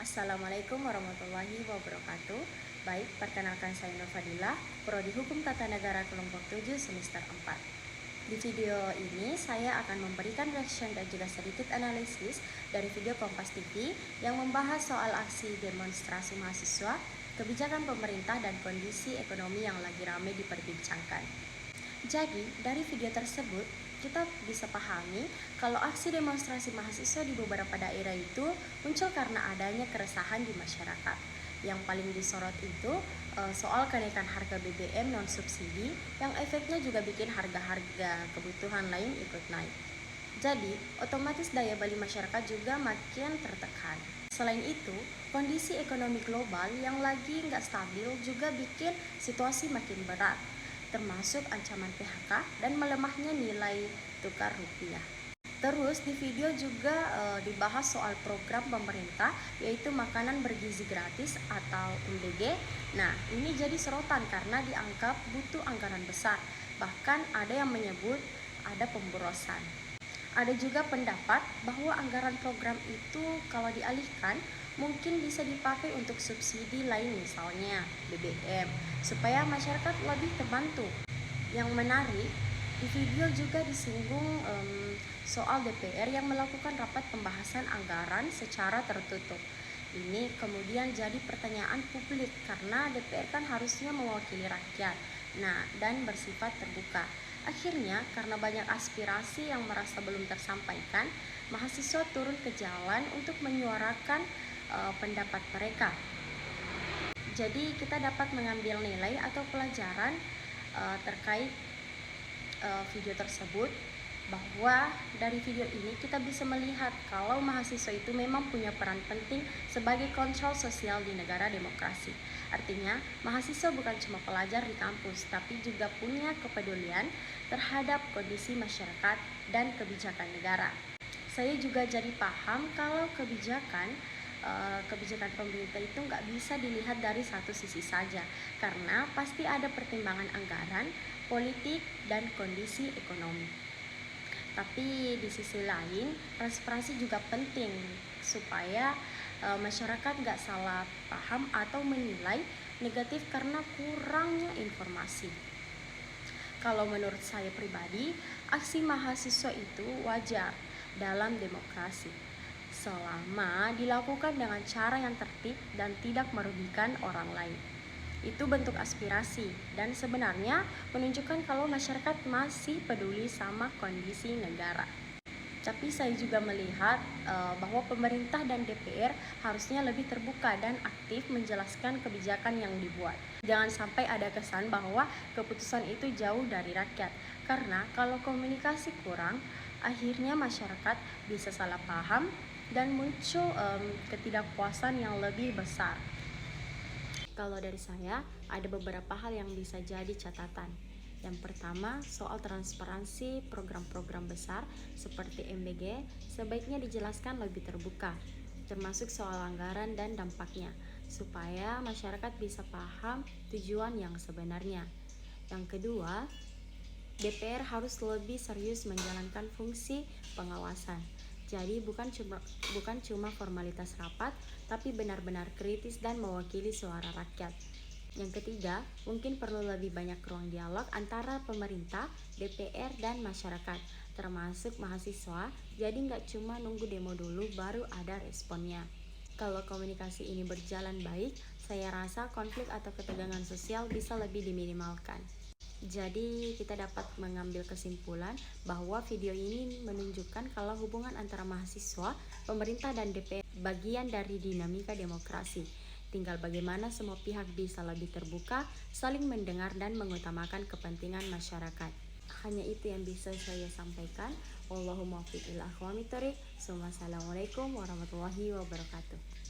Assalamualaikum warahmatullahi wabarakatuh. Baik, perkenalkan saya Nur Fadilah, Prodi Hukum Tata Negara kelompok 7 semester 4. Di video ini saya akan memberikan reaction dan juga sedikit analisis dari video Kompas TV yang membahas soal aksi demonstrasi mahasiswa, kebijakan pemerintah dan kondisi ekonomi yang lagi ramai diperbincangkan. Jadi, dari video tersebut, kita bisa pahami kalau aksi demonstrasi mahasiswa di beberapa daerah itu muncul karena adanya keresahan di masyarakat. Yang paling disorot itu soal kenaikan harga BBM non subsidi yang efeknya juga bikin harga-harga kebutuhan lain ikut naik. Jadi, otomatis daya beli masyarakat juga makin tertekan. Selain itu, kondisi ekonomi global yang lagi nggak stabil juga bikin situasi makin berat, termasuk ancaman PHK dan melemahnya nilai tukar rupiah. Terus di video juga dibahas soal program pemerintah yaitu makanan bergizi gratis atau MBG. Nah, ini jadi sorotan karena dianggap butuh anggaran besar. Bahkan ada yang menyebut ada pemborosan. Ada juga pendapat bahwa anggaran program itu kalau dialihkan mungkin bisa dipakai untuk subsidi lain, misalnya BBM, supaya masyarakat lebih terbantu. Yang menarik, di video juga disinggung soal DPR yang melakukan rapat pembahasan anggaran secara tertutup. Ini kemudian jadi pertanyaan publik karena DPR kan harusnya mewakili rakyat, dan bersifat terbuka. Akhirnya, karena banyak aspirasi yang merasa belum tersampaikan, mahasiswa turun ke jalan untuk menyuarakan pendapat mereka. Jadi kita dapat mengambil nilai atau pelajaran terkait video tersebut, bahwa dari video ini kita bisa melihat kalau mahasiswa itu memang punya peran penting sebagai kontrol sosial di negara demokrasi. Artinya, mahasiswa bukan cuma pelajar di kampus, tapi juga punya kepedulian terhadap kondisi masyarakat dan kebijakan negara. Saya juga jadi paham kalau kebijakan pemerintah itu nggak bisa dilihat dari satu sisi saja, karena pasti ada pertimbangan anggaran, politik, dan kondisi ekonomi. Tapi di sisi lain, transparansi juga penting supaya masyarakat nggak salah paham atau menilai negatif karena kurangnya informasi. Kalau menurut saya pribadi, aksi mahasiswa itu wajar dalam demokrasi selama dilakukan dengan cara yang tertib dan tidak merugikan orang lain. Itu bentuk aspirasi dan sebenarnya menunjukkan kalau masyarakat masih peduli sama kondisi negara. Tapi saya juga melihat bahwa pemerintah dan DPR harusnya lebih terbuka dan aktif menjelaskan kebijakan yang dibuat. Jangan sampai ada kesan bahwa keputusan itu jauh dari rakyat, karena kalau komunikasi kurang, akhirnya masyarakat bisa salah paham dan muncul ketidakpuasan yang lebih besar. Kalau dari saya, ada beberapa hal yang bisa jadi catatan. Yang pertama, soal transparansi program-program besar seperti MBG sebaiknya dijelaskan lebih terbuka, termasuk soal anggaran dan dampaknya, supaya masyarakat bisa paham tujuan yang sebenarnya. Yang kedua, DPR harus lebih serius menjalankan fungsi pengawasan. Jadi bukan cuma formalitas rapat, tapi benar-benar kritis dan mewakili suara rakyat. Yang ketiga, mungkin perlu lebih banyak ruang dialog antara pemerintah, DPR, dan masyarakat, termasuk mahasiswa. Jadi nggak cuma nunggu demo dulu baru ada responnya. Kalau komunikasi ini berjalan baik, saya rasa konflik atau ketegangan sosial bisa lebih diminimalkan. Jadi kita dapat mengambil kesimpulan bahwa video ini menunjukkan kalau hubungan antara mahasiswa, pemerintah, dan DPR bagian dari dinamika demokrasi. Tinggal bagaimana semua pihak bisa lebih terbuka, saling mendengar, dan mengutamakan kepentingan masyarakat. Hanya itu yang bisa saya sampaikan. Wallahumma muwaffiq ila aqwamit thoriq. Wassalamualaikum warahmatullahi wabarakatuh.